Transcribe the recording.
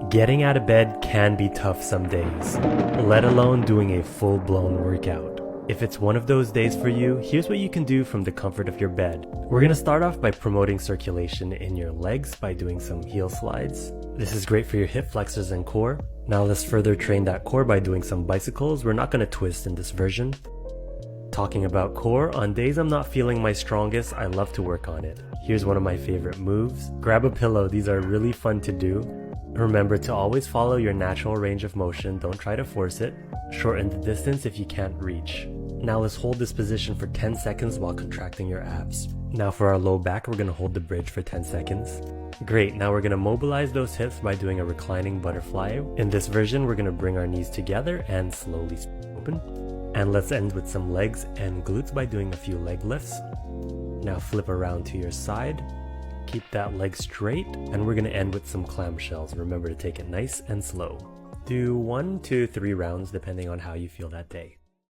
Getting out of bed can be tough some days, let alone doing a full-blown workout. If it's one of those days for you, here's what you can do from the comfort of your bed. We're going to start off by promoting circulation in your legs by doing some heel slides. This is great for your hip flexors and core. Now let's further train that core by doing some bicycles. We're not going to twist in this version. Talking about core, on days I'm not feeling my strongest, I love to work on it. Here's one of my favorite moves. Grab a pillow, these are really fun to do. Remember to always follow your natural range of motion, don't try to force it. Shorten the distance if you can't reach. Now let's hold this position for 10 seconds while contracting your abs. Now for our low back, we're going to hold the bridge for 10 seconds. Great, now we're going to mobilize those hips by doing a reclining butterfly. In this version, we're going to bring our knees together and slowly open. And let's end with some legs and glutes by doing a few leg lifts. Now flip around to your side. Keep that leg straight, and we're going to end with some clamshells. Remember to take it nice and slow. Do 1 to 3 rounds depending on how you feel that day.